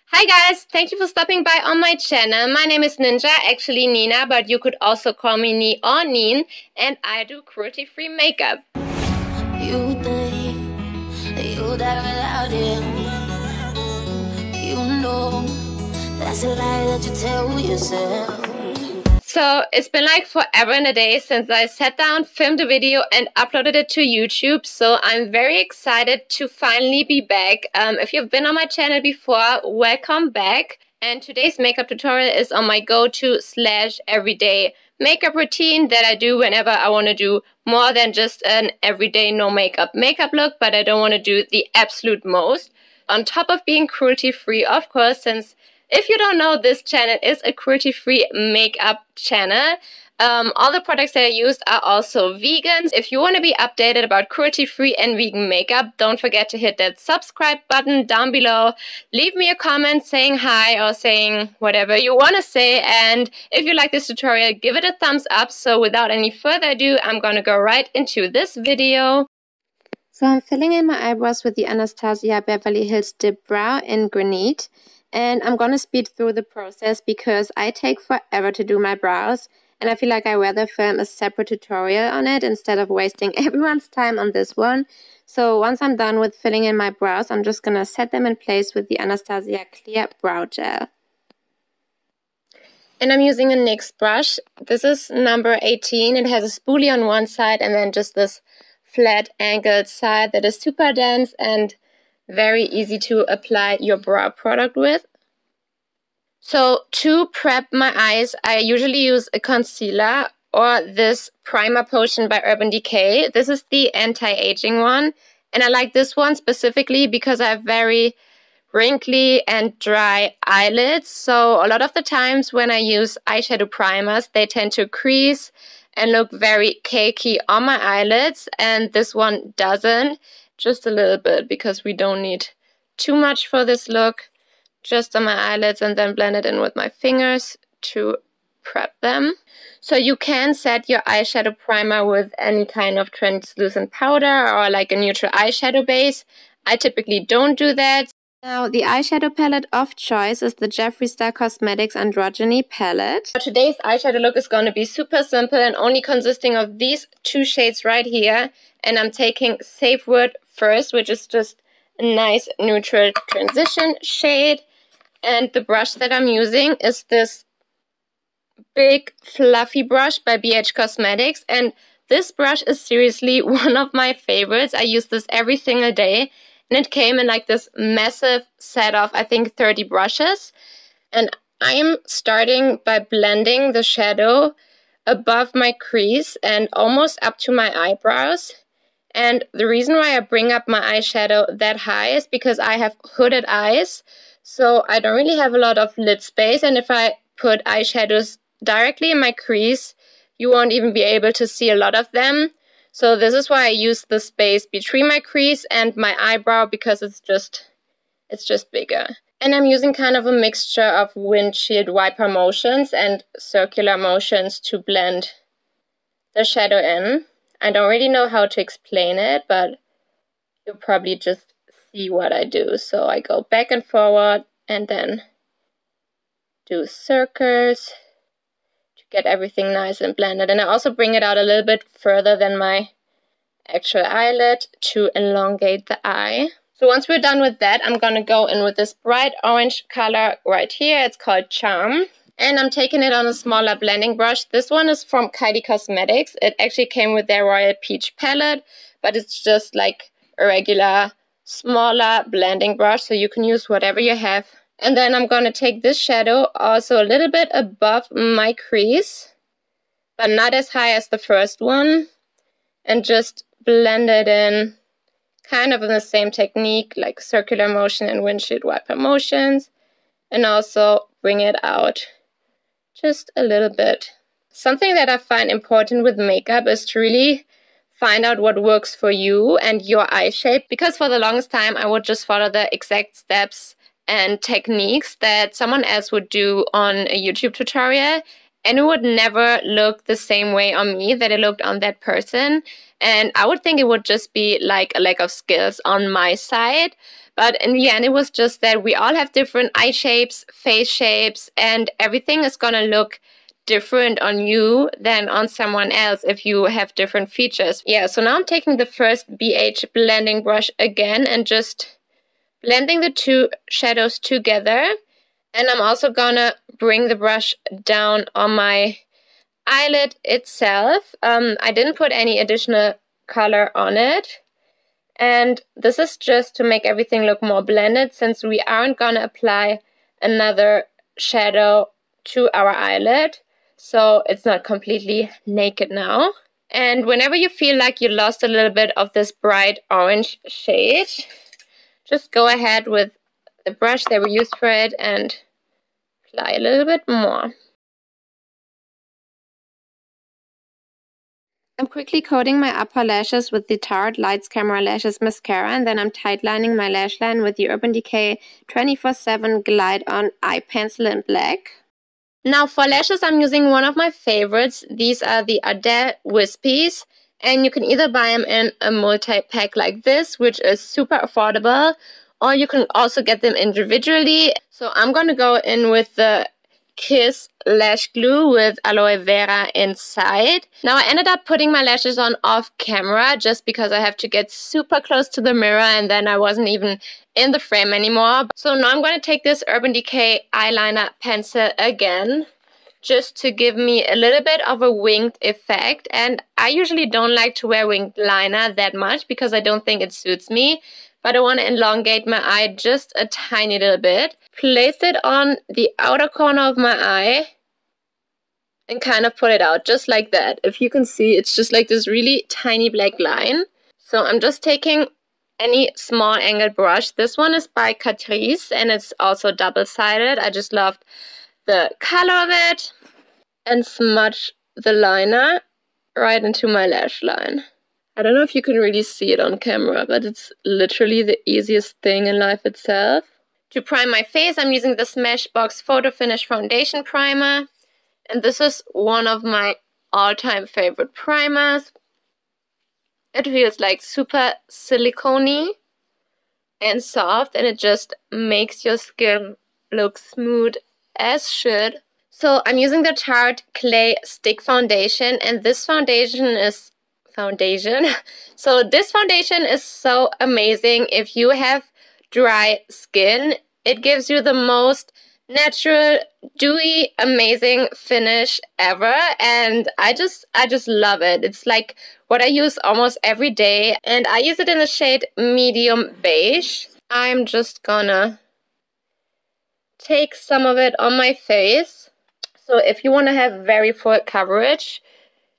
Hi guys, thank you for stopping by on my channel. My name is Ninja, actually Nina, but you could also call me Nee or Neen, and I do cruelty-free makeup. You think you'll die without him. You know that's a lie that you tell yourself. So it's been like forever and a day since I sat down, filmed a video and uploaded it to YouTube. So I'm very excited to finally be back. If you've been on my channel before, welcome back. And today's makeup tutorial is on my go-to / everyday makeup routine that I do whenever I want to do more than just an everyday no makeup look, but I don't want to do the absolute most. On top of being cruelty-free, of course, since if you don't know, this channel is a cruelty-free makeup channel. All the products that I used are also vegan. If you want to be updated about cruelty-free and vegan makeup, don't forget to hit that subscribe button down below. Leave me a comment saying hi or saying whatever you want to say. And if you like this tutorial, give it a thumbs up. So without any further ado, I'm going to go right into this video. So I'm filling in my eyebrows with the Anastasia Beverly Hills Dip Brow in Granite. And I'm going to speed through the process because I take forever to do my brows. And I feel like I rather film a separate tutorial on it instead of wasting everyone's time on this one. So once I'm done with filling in my brows, I'm just going to set them in place with the Anastasia Clear Brow Gel. And I'm using a NYX brush. This is number 18. It has a spoolie on one side and then just this flat angled side that is super dense and very easy to apply your brow product with. So to prep my eyes, I usually use a concealer or this primer potion by Urban Decay. This is the anti-aging one. And I like this one specifically because I have very wrinkly and dry eyelids. So a lot of the times when I use eyeshadow primers, they tend to crease and look very cakey on my eyelids. And this one doesn't. Just a little bit because we don't need too much for this look. Just on my eyelids and then blend it in with my fingers to prep them. So you can set your eyeshadow primer with any kind of translucent powder or like a neutral eyeshadow base. I typically don't do that. Now the eyeshadow palette of choice is the Jeffree Star Cosmetics Androgyny palette. So today's eyeshadow look is going to be super simple and only consisting of these two shades right here. And I'm taking Safe Word first, which is just a nice neutral transition shade. And the brush that I'm using is this big fluffy brush by BH Cosmetics. And this brush is seriously one of my favorites. I use this every single day. And it came in like this massive set of, I think, 30 brushes. And I am starting by blending the shadow above my crease and almost up to my eyebrows. And the reason why I bring up my eyeshadow that high is because I have hooded eyes. So I don't really have a lot of lid space. And if I put eyeshadows directly in my crease, you won't even be able to see a lot of them. So this is why I use the space between my crease and my eyebrow because it's just bigger. And I'm using kind of a mixture of windshield wiper motions and circular motions to blend the shadow in. I don't really know how to explain it, but you'll probably just see what I do. So I go back and forward and then do circles to get everything nice and blended. And I also bring it out a little bit further than my actual eyelid to elongate the eye. So once we're done with that, I'm going to go in with this bright orange color right here. It's called Charm. And I'm taking it on a smaller blending brush. This one is from Kylie Cosmetics. It actually came with their Royal Peach palette, but it's just like a regular, smaller blending brush, so you can use whatever you have. And then I'm going to take this shadow also a little bit above my crease, but not as high as the first one, and just blend it in kind of in the same technique, like circular motion and windshield wiper motions, and also bring it out just a little bit. Something that I find important with makeup is to really find out what works for you and your eye shape, because for the longest time I would just follow the exact steps and techniques that someone else would do on a YouTube tutorial, and it would never look the same way on me that it looked on that person. And I would think it would just be like a lack of skills on my side. But in the end, it was just that we all have different eye shapes, face shapes, and everything is gonna look different on you than on someone else if you have different features. Yeah, so now I'm taking the first BH blending brush again and just blending the two shadows together. And I'm also gonna bring the brush down on my eyelid itself. I didn't put any additional color on it. And this is just to make everything look more blended, since we aren't gonna apply another shadow to our eyelid. So it's not completely naked now. And whenever you feel like you lost a little bit of this bright orange shade, just go ahead with the brush that we used for it and apply a little bit more. I'm quickly coating my upper lashes with the Tarte Lights Camera Lashes Mascara, and then I'm tightlining my lash line with the Urban Decay 24/7 Glide On Eye Pencil in black. Now for lashes, I'm using one of my favorites. These are the Ardell Wispies, and you can either buy them in a multi-pack like this, which is super affordable, or you can also get them individually. So I'm going to go in with the Kiss Lash Glue with aloe vera inside. Now I ended up putting my lashes on off camera just because I have to get super close to the mirror, and then I wasn't even in the frame anymore. So now I'm going to take this Urban Decay eyeliner pencil again, just to give me a little bit of a winged effect. And I usually don't like to wear winged liner that much because I don't think it suits me. But I want to elongate my eye just a tiny little bit. Place it on the outer corner of my eye and kind of pull it out just like that. If you can see, it's just like this really tiny black line. So I'm just taking any small angled brush. This one is by Catrice and it's also double-sided. I just loved the color of it, and smudge the liner right into my lash line. I don't know if you can really see it on camera, but it's literally the easiest thing in life itself. To prime my face, I'm using the Smashbox Photo Finish Foundation Primer. And this is one of my all-time favorite primers. It feels like super silicone-y and soft, and it just makes your skin look smooth as should. So I'm using the Tarte Clay Stick Foundation, and this foundation is So this foundation is so amazing. If you have dry skin, it gives you the most natural, dewy, amazing finish ever, and I just love it. It's like what I use almost every day, and I use it in the shade medium beige. I'm just gonna take some of it on my face. So if you want to have very full coverage,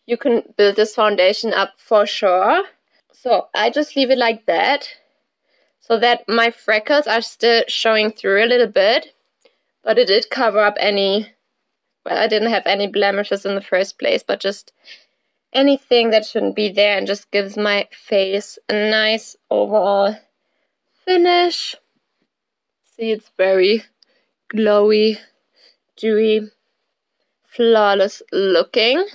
you can build this foundation up for sure. So I just leave it like that, so that my freckles are still showing through a little bit. But it did cover up any, well, I didn't have any blemishes in the first place, but just anything that shouldn't be there, and just gives my face a nice overall finish. See, it's very glowy, dewy, flawless looking.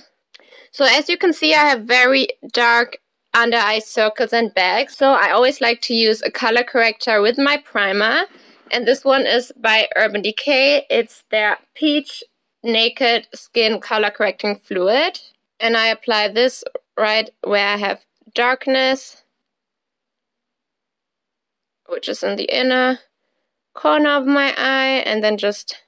So as you can see, I have very dark under eye circles and bags. So I always like to use a color corrector with my primer. And this one is by Urban Decay. It's their Peach Naked Skin Color Correcting Fluid. And I apply this right where I have darkness, which is in the inner corner of my eye, and then just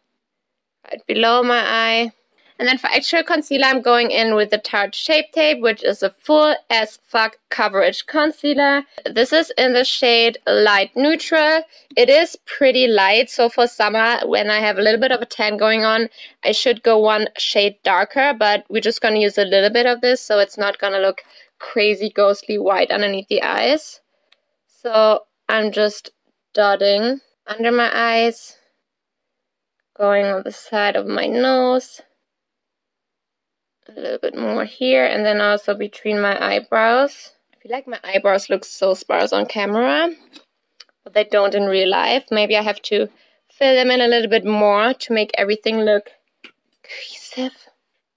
right below my eye. And then for actual concealer, I'm going in with the Tarte Shape Tape, which is a full as fuck coverage concealer. This is in the shade Light Neutral. It is pretty light, so for summer, when I have a little bit of a tan going on, I should go one shade darker, but we're just going to use a little bit of this, so it's not going to look crazy ghostly white underneath the eyes. So I'm just dotting under my eyes, going on the side of my nose, a little bit more here, and then also between my eyebrows. I feel like my eyebrows look so sparse on camera, but they don't in real life. Maybe I have to fill them in a little bit more to make everything look cohesive.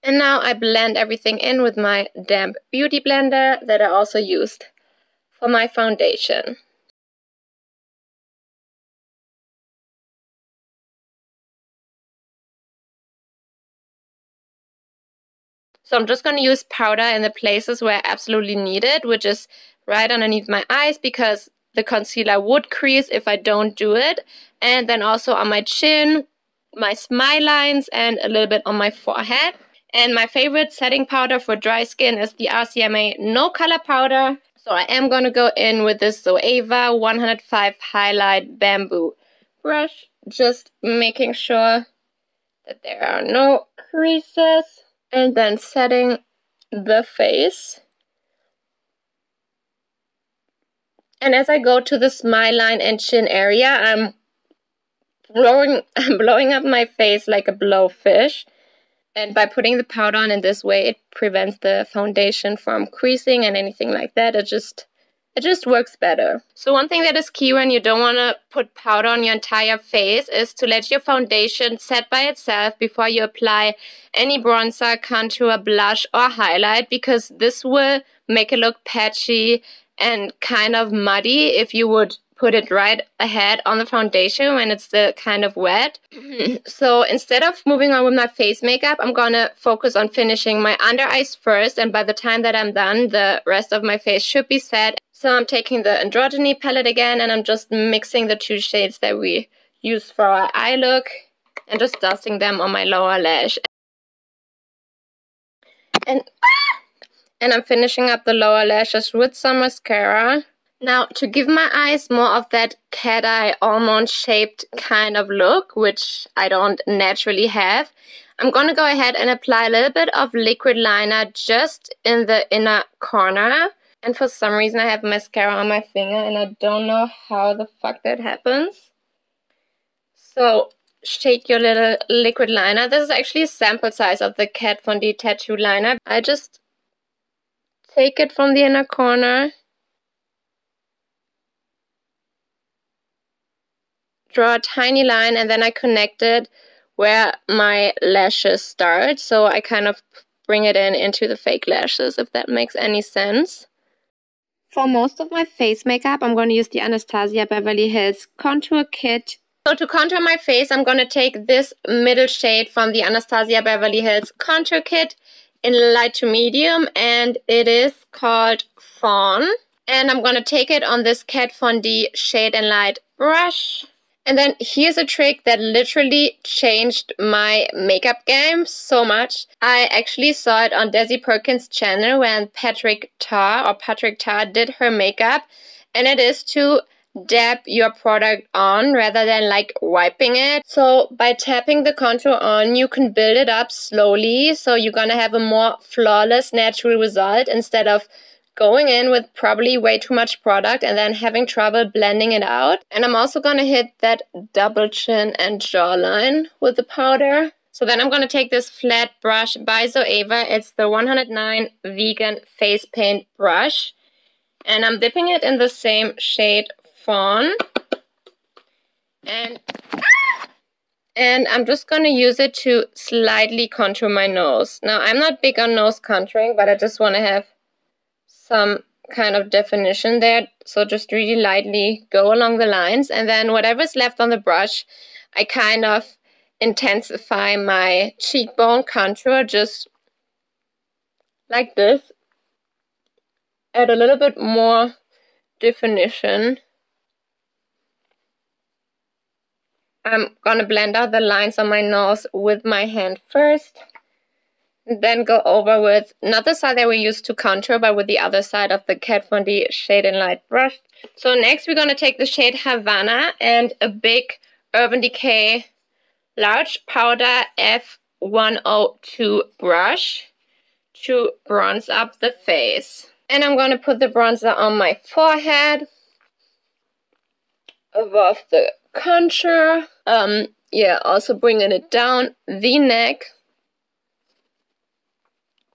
And now I blend everything in with my damp beauty blender that I also used for my foundation. So I'm just going to use powder in the places where I absolutely need it, which is right underneath my eyes because the concealer would crease if I don't do it. And then also on my chin, my smile lines, and a little bit on my forehead. And my favorite setting powder for dry skin is the RCMA No Color Powder. So I am going to go in with this Zoeva 105 Highlight Bamboo brush, just making sure that there are no creases. And then setting the face. And as I go to the smile line and chin area, I'm blowing up my face like a blowfish. And by putting the powder on in this way, it prevents the foundation from creasing and anything like that. It just works better. So one thing that is key when you don't want to put powder on your entire face is to let your foundation set by itself before you apply any bronzer, contour, blush, or highlight, because this will make it look patchy and kind of muddy if you would put it right ahead on the foundation when it's still kind of wet. So instead of moving on with my face makeup, I'm gonna focus on finishing my under eyes first, and by the time that I'm done, the rest of my face should be set. So I'm taking the Androgyny palette again, and I'm just mixing the two shades that we use for our eye look, and just dusting them on my lower lash. And I'm finishing up the lower lashes with some mascara. Now, to give my eyes more of that cat eye, almond-shaped kind of look, which I don't naturally have, I'm going to go ahead and apply a little bit of liquid liner just in the inner corner. And for some reason, I have mascara on my finger, and I don't know how the fuck that happens. So, shake your little liquid liner. This is actually a sample size of the Kat Von D tattoo liner. I just take it from the inner corner, draw a tiny line, and then I connect it where my lashes start. So I kind of bring it into the fake lashes, if that makes any sense. For most of my face makeup, I'm going to use the Anastasia Beverly Hills Contour Kit. So to contour my face, I'm going to take this middle shade from the Anastasia Beverly Hills Contour Kit in light to medium, and it is called Fawn. And I'm going to take it on this Kat Von D Shade and Light brush. And then here's a trick that literally changed my makeup game so much. I actually saw it on Desi Perkins' channel when Patrick Tar did her makeup. And it is to dab your product on rather than like wiping it. So by tapping the contour on, you can build it up slowly. So you're gonna have a more flawless natural result instead of going in with probably way too much product and then having trouble blending it out. And I'm also going to hit that double chin and jawline with the powder. So then I'm going to take this flat brush by Zoeva. It's the 109 Vegan Face Paint Brush. And I'm dipping it in the same shade Fawn. And I'm just going to use it to slightly contour my nose. Now, I'm not big on nose contouring, but I just want to have some kind of definition there, so just really lightly go along the lines, and then whatever's left on the brush, I kind of intensify my cheekbone contour just like this, add a little bit more definition. I'm gonna blend out the lines on my nose with my hand first. Then go over with not the side that we used to contour, but with the other side of the Kat Von D Shade and Light brush. So next we're going to take the shade Havana and a big Urban Decay Large Powder F102 brush to bronze up the face. And I'm going to put the bronzer on my forehead, above the contour. Also bringing it down the neck.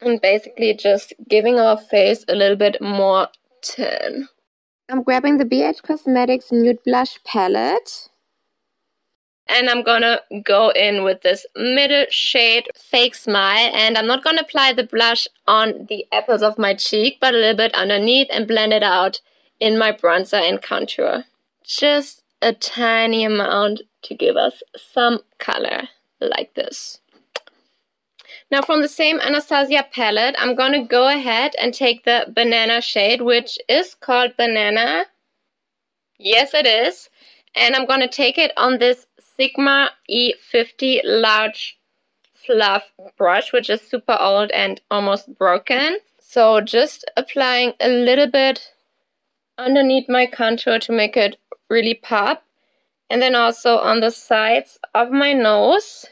And basically just giving our face a little bit more tan. I'm grabbing the BH Cosmetics Nude Blush Palette. And I'm gonna go in with this middle shade Fake Smile. And I'm not gonna apply the blush on the apples of my cheek, but a little bit underneath and blend it out in my bronzer and contour. Just a tiny amount to give us some color like this. Now from the same Anastasia palette, I'm gonna go ahead and take the banana shade, which is called Banana. Yes, it is. And I'm gonna take it on this Sigma E50 large fluff brush, which is super old and almost broken. So just applying a little bit underneath my contour to make it really pop. And then also on the sides of my nose.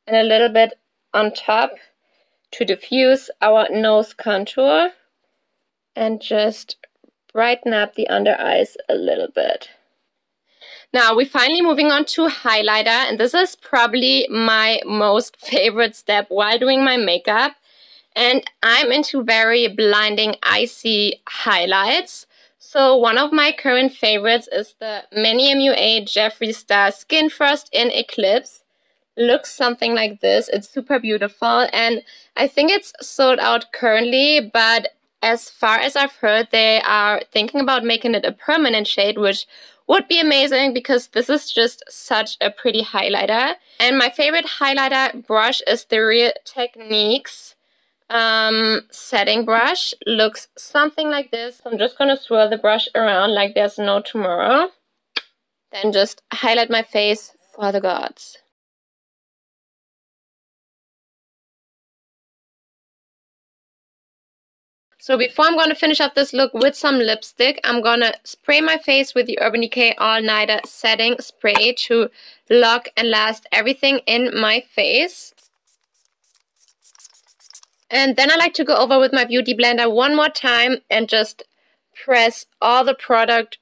And a little bit on top to diffuse our nose contour. And just brighten up the under eyes a little bit. Now we're finally moving on to highlighter, and this is probably my most favorite step while doing my makeup. And I'm into very blinding, icy highlights. So one of my current favorites is the Many MUA Jeffree Star Skin Frost in Eclipse. Looks something like this. It's super beautiful, and I think it's sold out currently, but as far as I've heard, they are thinking about making it a permanent shade, which would be amazing because this is just such a pretty highlighter. And my favorite highlighter brush is the Real Techniques setting brush. Looks something like this. I'm just gonna swirl the brush around like there's no tomorrow. Then just highlight my face for the gods. So before I'm going to finish up this look with some lipstick, I'm going to spray my face with the Urban Decay All Nighter Setting Spray to lock and last everything in my face. And then I like to go over with my Beauty Blender one more time and just press all the product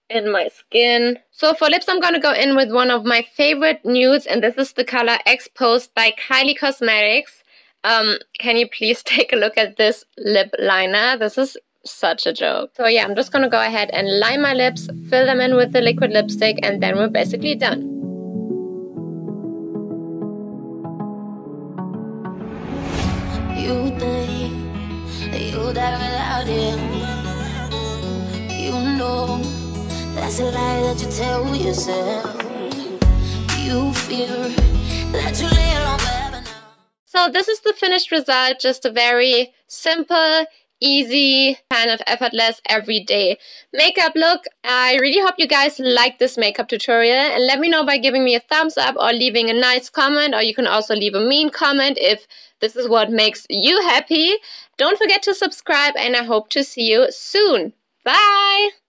in my skin. So for lips, I'm going to go in with one of my favorite nudes, and this is the color Exposed by Kylie Cosmetics. Can you please take a look at this lip liner? This is such a joke. So yeah, I'm just gonna go ahead and line my lips, fill them in with the liquid lipstick, and then we're basically done. You think you die without him. You know that's a lie that you tell yourself. You fear that you lay alone forever now. So this is the finished result, just a very simple, easy, kind of effortless, everyday makeup look. I really hope you guys like this makeup tutorial, and let me know by giving me a thumbs up or leaving a nice comment, or you can also leave a mean comment if this is what makes you happy. Don't forget to subscribe, and I hope to see you soon. Bye!